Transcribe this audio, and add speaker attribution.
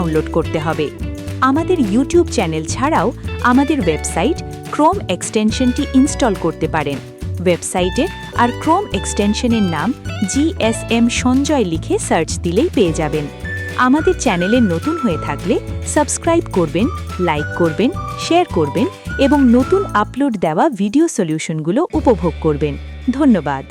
Speaker 1: Download করতে হবে। আমাদের ইউটিউব চ্যানেল ছাড়াও আমাদের ওয়েবসাইট ক্রোম এক্সটেনশনটি ইনস্টল করতে পারেন। ওয়েবসাইটে আর ক্রোম এক্সটেনশনের নাম gsmsanjoy লিখে সার্চ দিলেই পেয়ে যাবেন। আমাদের চ্যানেলে নতুন হয়ে থাকলে সাবস্ক্রাইব করবেন, লাইক করবেন, শেয়ার করবেন এবং নতুন আপলোড দেওয়া ভিডিও সলিউশনগুলো উপভোগ করবেন। ধন্যবাদ।